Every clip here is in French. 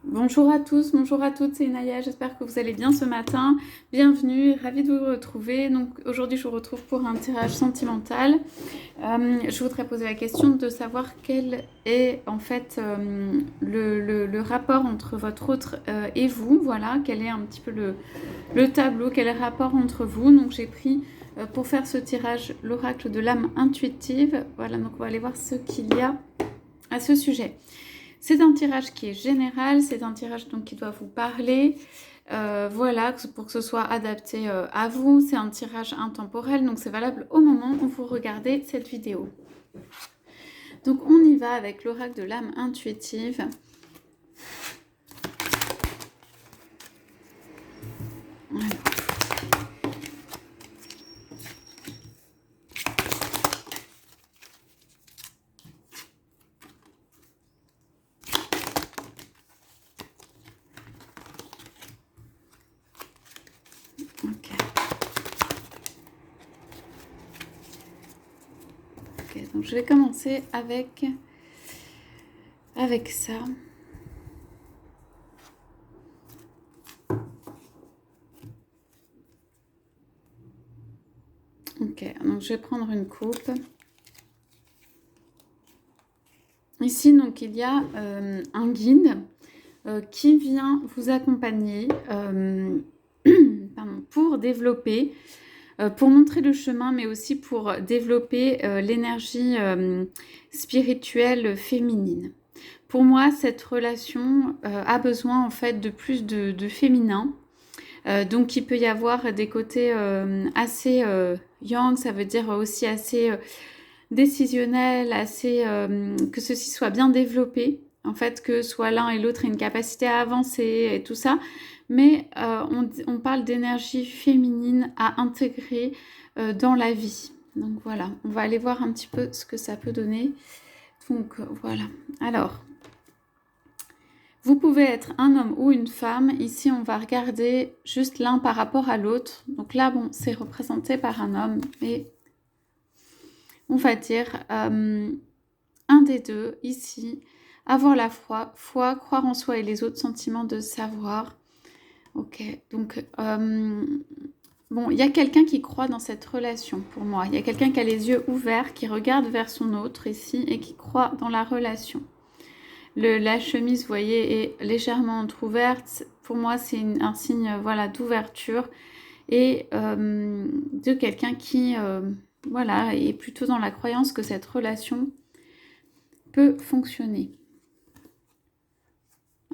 Bonjour à tous, bonjour à toutes, c'est Inaya, j'espère que vous allez bien ce matin. Bienvenue, ravie de vous retrouver. Donc aujourd'hui je vous retrouve pour un tirage sentimental. Je voudrais poser la question de savoir quel est en fait le rapport entre votre autre et vous. Voilà, quel est un petit peu le tableau, quel est le rapport entre vous. Donc j'ai pris pour faire ce tirage l'oracle de l'âme intuitive. Voilà, donc on va aller voir ce qu'il y a à ce sujet. C'est un tirage qui est général, c'est un tirage donc qui doit vous parler, voilà, pour que ce soit adapté à vous. C'est un tirage intemporel, donc c'est valable au moment où vous regardez cette vidéo. Donc on y va avec l'oracle de l'âme intuitive. Voilà. Ok, donc je vais commencer avec ça. Ok, donc je vais prendre une coupe. Ici, donc, il y a un guide qui vient vous accompagner pour développer, pour montrer le chemin, mais aussi pour développer l'énergie spirituelle féminine. Pour moi, cette relation a besoin en fait de plus de féminin. Donc il peut y avoir des côtés assez yang, ça veut dire aussi assez décisionnel, assez que ceci soit bien développé. En fait, que soit l'un et l'autre aient une capacité à avancer et tout ça. Mais on parle d'énergie féminine à intégrer dans la vie. Donc voilà, on va aller voir un petit peu ce que ça peut donner. Donc voilà. Alors, vous pouvez être un homme ou une femme. Ici, on va regarder juste l'un par rapport à l'autre. Donc là, bon, c'est représenté par un homme. Et on va dire un des deux, ici, avoir la foi, croire en soi et les autres sentiments de savoir. Ok, donc, bon, il y a quelqu'un qui croit dans cette relation pour moi. Il y a quelqu'un qui a les yeux ouverts, qui regarde vers son autre ici et qui croit dans la relation. La chemise, vous voyez, est légèrement entrouverte. Pour moi, c'est un signe voilà, d'ouverture et de quelqu'un qui voilà, est plutôt dans la croyance que cette relation peut fonctionner.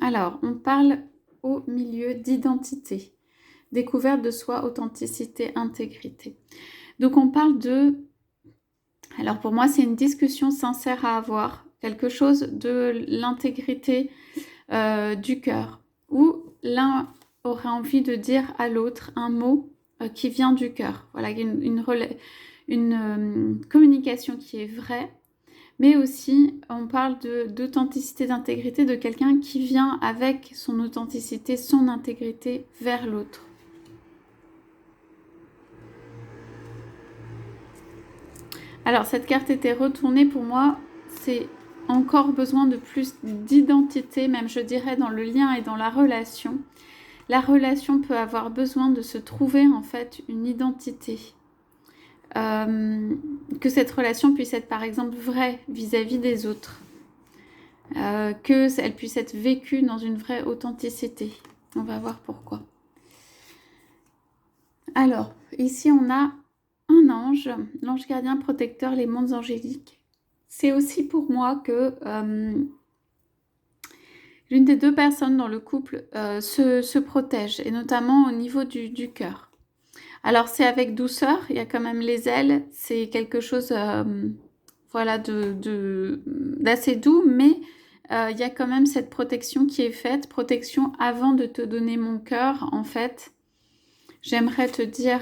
Alors, on parle au milieu d'identité, découverte de soi, authenticité, intégrité. Donc, on parle de... Alors, pour moi, c'est une discussion sincère à avoir, quelque chose de l'intégrité du cœur, où l'un aura envie de dire à l'autre un mot qui vient du cœur. Voilà, une communication qui est vraie, mais aussi on parle d'authenticité, d'intégrité de quelqu'un qui vient avec son authenticité, son intégrité vers l'autre. Alors cette carte était retournée pour moi, c'est encore besoin de plus d'identité, même je dirais dans le lien et dans la relation. La relation peut avoir besoin de se trouver en fait une identité. Que cette relation puisse être par exemple vraie vis-à-vis des autres. Qu'elle puisse être vécue dans une vraie authenticité. On va voir pourquoi. Alors, ici on a un ange, l'ange gardien protecteur, les mondes angéliques. C'est aussi pour moi que l'une des deux personnes dans le couple se protège, et notamment au niveau du cœur. Alors c'est avec douceur, il y a quand même les ailes, c'est quelque chose voilà, d'assez doux, mais il y a quand même cette protection qui est faite, protection avant de te donner mon cœur, en fait. J'aimerais te dire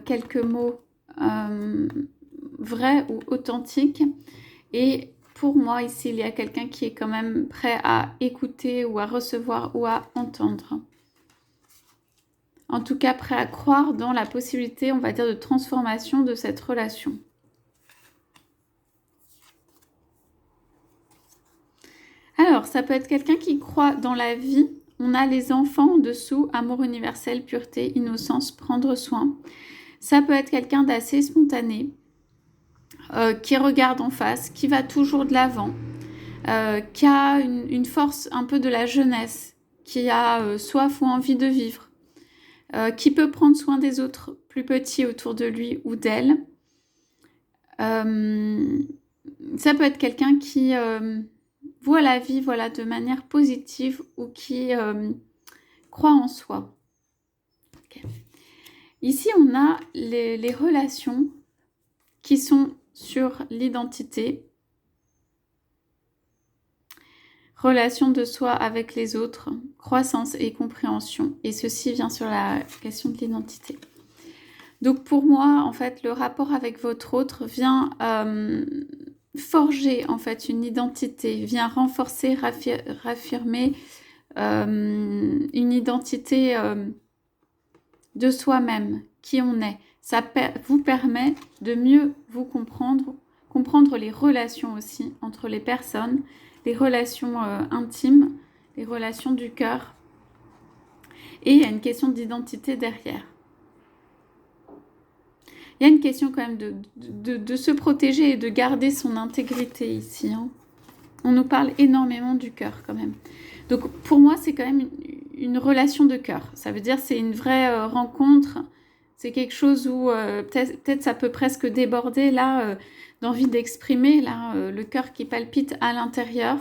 quelques mots vrais ou authentiques, et pour moi, ici, il y a quelqu'un qui est quand même prêt à écouter ou à recevoir ou à entendre. En tout cas, prêt à croire dans la possibilité, on va dire, de transformation de cette relation. Alors, ça peut être quelqu'un qui croit dans la vie. On a les enfants en dessous, amour universel, pureté, innocence, prendre soin. Ça peut être quelqu'un d'assez spontané, qui regarde en face, qui va toujours de l'avant, qui a une force un peu de la jeunesse, qui a soif ou envie de vivre, qui peut prendre soin des autres plus petits autour de lui ou d'elle. Ça peut être quelqu'un qui voit la vie de manière positive ou qui croit en soi. Okay. Ici, on a les relations qui sont sur l'identité, relation de soi avec les autres, croissance et compréhension. Et ceci vient sur la question de l'identité. Donc pour moi, en fait, le rapport avec votre autre vient forger en fait une identité, vient renforcer, raffirmer une identité de soi-même, qui on est. Ça vous permet de mieux vous comprendre les relations aussi entre les personnes, les relations intimes, les relations du cœur. Et il y a une question d'identité derrière. Il y a une question quand même de se protéger et de garder son intégrité ici. Hein. On nous parle énormément du cœur quand même. Donc pour moi, c'est quand même une relation de cœur. Ça veut dire c'est une vraie rencontre. C'est quelque chose où peut-être ça peut presque déborder là, d'envie d'exprimer là, le cœur qui palpite à l'intérieur.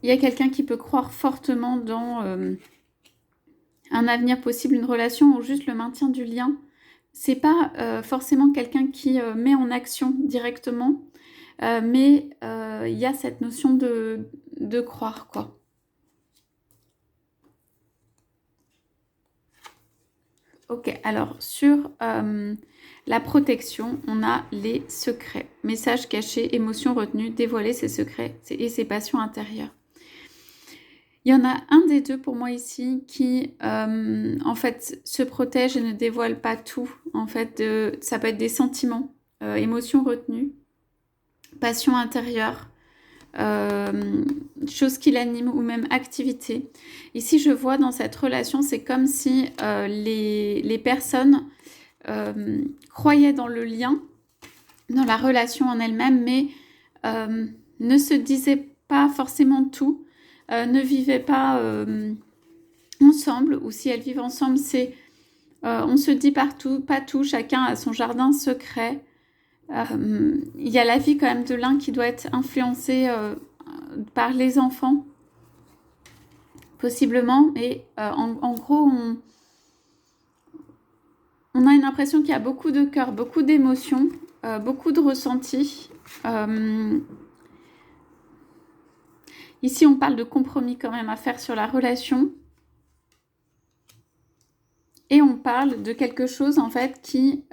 Il y a quelqu'un qui peut croire fortement dans un avenir possible, une relation ou juste le maintien du lien. C'est pas forcément quelqu'un qui met en action directement, mais il y a cette notion de croire, quoi. Ok, alors sur la protection, on a les secrets. Messages cachés, émotions retenues, dévoiler ses secrets et ses passions intérieures. Il y en a un des deux pour moi ici qui, en fait, se protège et ne dévoile pas tout. En fait, ça peut être des sentiments, émotions retenues, passion intérieure, choses qui l'animent ou même activité. Ici, je vois dans cette relation, c'est comme si les personnes croyaient dans le lien, dans la relation en elle-même, mais ne se disaient pas forcément tout. Ne vivaient pas ensemble, ou si elles vivent ensemble, c'est on se dit partout, pas tout, chacun a son jardin secret. Il y a la vie quand même de l'un qui doit être influencée par les enfants, possiblement, et en gros, on a une impression qu'il y a beaucoup de cœur, beaucoup d'émotions, beaucoup de ressentis. Ici, on parle de compromis quand même à faire sur la relation. Et on parle de quelque chose, en fait, qui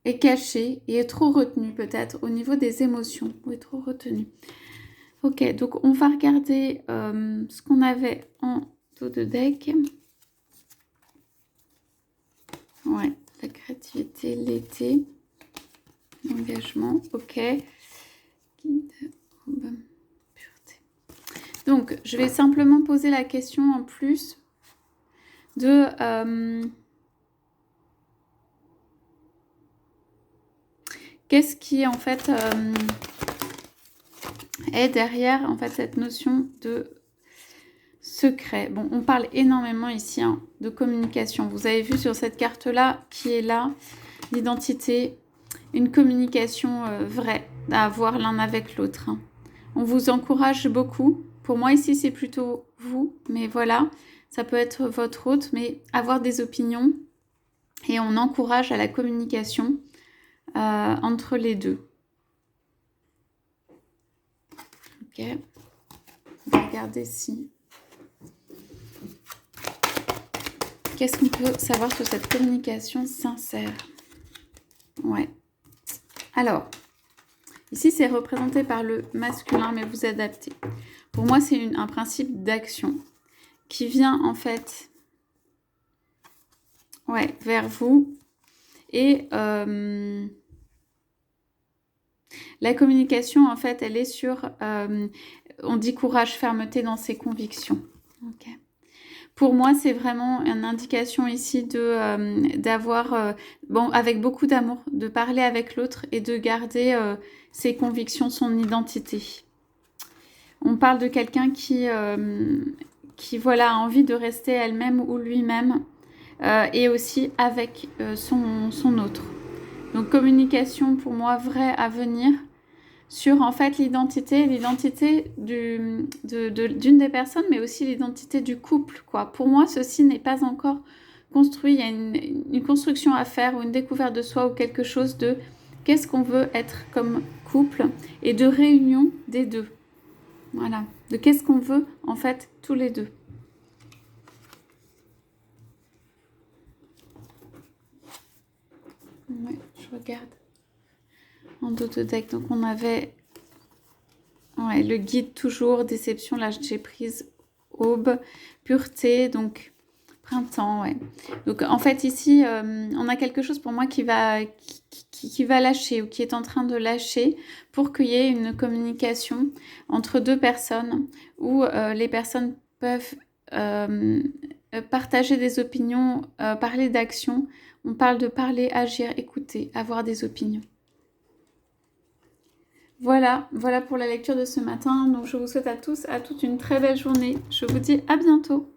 est caché et est trop retenu, peut-être, au niveau des émotions. Ou est trop retenu. Ok, donc on va regarder ce qu'on avait en dos de deck. Ouais, la créativité, l'été, l'engagement, ok. Donc, je vais simplement poser la question en plus de qu'est-ce qui en fait est derrière en fait cette notion de secret. Bon, on parle énormément ici hein, de communication. Vous avez vu sur cette carte-là qui est là, l'identité, une communication vraie à avoir l'un avec l'autre. Hein. On vous encourage beaucoup. Pour moi ici c'est plutôt vous, mais voilà, ça peut être votre hôte, mais avoir des opinions et on encourage à la communication entre les deux. Ok, on va regarder ici. Qu'est-ce qu'on peut savoir sur cette communication sincère? Ouais. Alors, ici c'est représenté par le masculin, mais vous adaptez. Pour moi, c'est un principe d'action qui vient en fait vers vous et La communication, en fait, elle est sur, on dit courage, fermeté dans ses convictions. Ok. Pour moi, c'est vraiment une indication ici de d'avoir, bon, avec beaucoup d'amour, de parler avec l'autre et de garder ses convictions, son identité. On parle de quelqu'un qui voilà, a envie de rester elle-même ou lui-même et aussi avec son autre. Donc communication pour moi vraie à venir sur en fait l'identité d'une des personnes, mais aussi l'identité du couple, quoi. Pour moi, ceci n'est pas encore construit. Il y a une construction à faire ou une découverte de soi ou quelque chose de qu'est-ce qu'on veut être comme couple et de réunion des deux. Voilà. De qu'est-ce qu'on veut en fait tous les deux. Ouais, je regarde en dos de deck. Donc on avait ouais, le guide toujours, déception, lâcher prise, aube, pureté, donc printemps, ouais. Donc en fait ici, on a quelque chose pour moi qui va lâcher ou qui est en train de lâcher pour qu'il y ait une communication entre deux personnes où les personnes peuvent partager des opinions, parler d'action. On parle de parler, agir, écouter, avoir des opinions. Voilà, voilà pour la lecture de ce matin. Donc je vous souhaite à tous, à toutes une très belle journée. Je vous dis à bientôt.